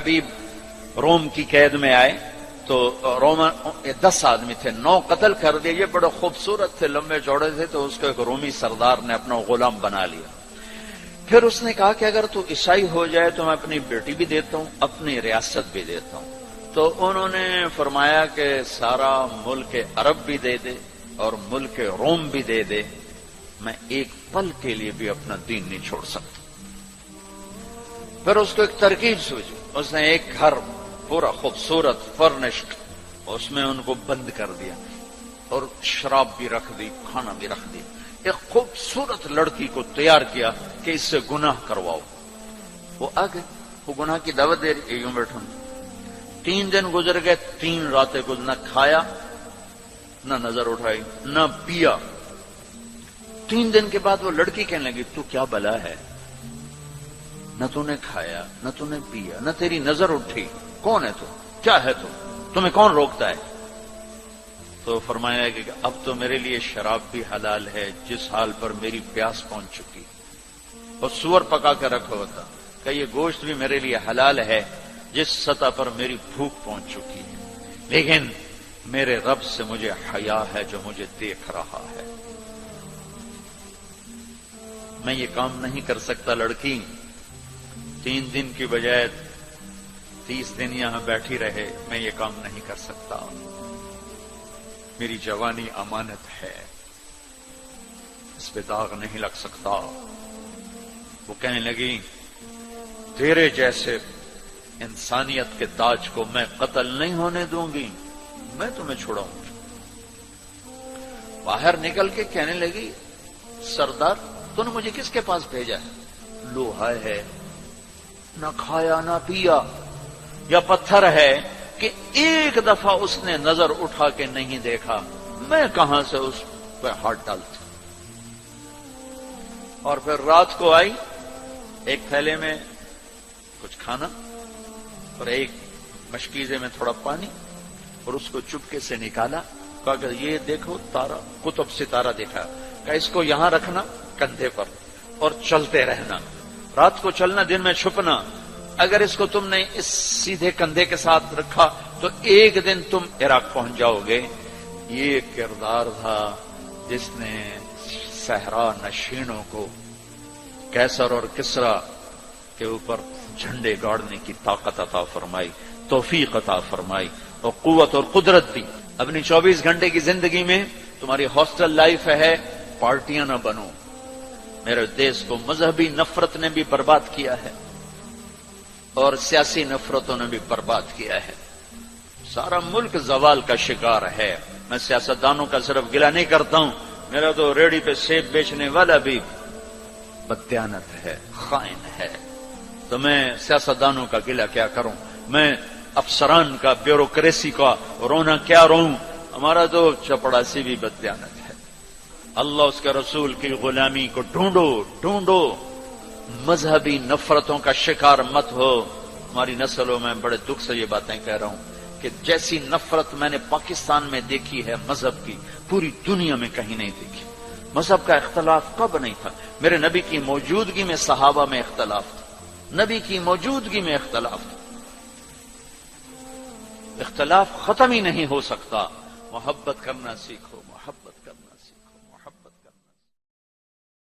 حبیب روم کی قید میں آئے تو روم 10 آدمی تھے، 9 قتل کر دیے. یہ بڑے خوبصورت تھے، لمبے چوڑے تھے، تو اس کو ایک رومی سردار نے اپنا غلام بنا لیا. پھر اس نے کہا کہ اگر تو عیسائی ہو جائے تو میں اپنی بیٹی بھی دیتا ہوں، اپنی ریاست بھی دیتا ہوں. تو انہوں نے فرمایا کہ سارا ملک عرب بھی دے دے اور ملک روم بھی دے دے، میں ایک پل کے لیے بھی اپنا دین نہیں چھوڑ سکتا. پھر اس کو ایک ترکیب سوچی. اس نے ایک گھر پورا خوبصورت فرنشڈ، اس میں ان کو بند کر دیا اور شراب بھی رکھ دی، کھانا بھی رکھ دی. ایک خوبصورت لڑکی کو تیار کیا کہ اس سے گناہ کرواؤ. وہ آ گئے، وہ گناہ کی دعوت دے رہی. یوں بیٹھا 3 دن گزر گئے، 3 راتیں کچھ نہ کھایا، نہ نظر اٹھائی، نہ پیا. 3 دن کے بعد وہ لڑکی کہنے لگی تو کیا بلا ہے، نہ تو نے کھایا نہ تو نے پیا نہ تیری نظر اٹھی، کون ہے تو، کیا ہے تو، تمہیں کون روکتا ہے؟ تو فرمایا کہ اب تو میرے لیے شراب بھی حلال ہے جس حال پر میری پیاس پہنچ چکی، اور سور پکا کے رکھا ہوتا کہ یہ گوشت بھی میرے لیے حلال ہے جس سطح پر میری بھوک پہنچ چکی ہے، لیکن میرے رب سے مجھے حیا ہے جو مجھے دیکھ رہا ہے. میں یہ کام نہیں کر سکتا. لڑکی 3 دن کی بجائے 30 دن یہاں بیٹھی رہے، میں یہ کام نہیں کر سکتا. میری جوانی امانت ہے، اس پہ داغ نہیں لگ سکتا. وہ کہنے لگی تیرے جیسے انسانیت کے تاج کو میں قتل نہیں ہونے دوں گی، میں تمہیں چھڑاؤں گی. باہر نکل کے کہنے لگی سردار تو نے مجھے کس کے پاس بھیجا ہے؟ لوہا ہے، نہ کھایا نہ پیا، یا پتھر ہے کہ ایک دفعہ اس نے نظر اٹھا کے نہیں دیکھا، میں کہاں سے اس پہ ہاتھ ڈالتا. اور پھر رات کو آئی، ایک تھیلے میں کچھ کھانا اور ایک مشکیزے میں تھوڑا پانی، اور اس کو چپکے سے نکالا. کہا کہ یہ دیکھو تارا، قطب ستارہ دیکھا، کہ اس کو یہاں رکھنا کندھے پر اور چلتے رہنا، رات کو چلنا دن میں چھپنا. اگر اس کو تم نے اس سیدھے کندھے کے ساتھ رکھا تو ایک دن تم عراق پہنچ جاؤ گے. یہ کردار تھا جس نے صحرا نشینوں کو کیسر اور کسرا کے اوپر جھنڈے گاڑنے کی طاقت عطا فرمائی، توفیق عطا فرمائی اور قوت اور قدرت دی. اپنی 24 گھنٹے کی زندگی میں تمہاری ہاسٹل لائف ہے، پارٹیاں نہ بنو. میرے دیش کو مذہبی نفرت نے بھی برباد کیا ہے اور سیاسی نفرتوں نے بھی برباد کیا ہے. سارا ملک زوال کا شکار ہے. میں سیاستدانوں کا صرف گلہ نہیں کرتا ہوں، میرا تو ریڑھی پہ سیب بیچنے والا بھی بددیانت ہے، خائن ہے. تو میں سیاستدانوں کا گلہ کیا کروں، میں افسران کا، بیوروکریسی کا رونا کیا روں. ہمارا تو چپڑاسی بھی بددیانت ہے. اللہ اس کے رسول کی غلامی کو ڈھونڈو. مذہبی نفرتوں کا شکار مت ہو. ہماری نسلوں میں بڑے دکھ سے یہ باتیں کہہ رہا ہوں کہ جیسی نفرت میں نے پاکستان میں دیکھی ہے مذہب کی، پوری دنیا میں کہیں نہیں دیکھی. مذہب کا اختلاف کب نہیں تھا؟ میرے نبی کی موجودگی میں صحابہ میں اختلاف تھا، نبی کی موجودگی میں اختلاف تھا. اختلاف ختم ہی نہیں ہو سکتا. محبت کرنا سیکھو.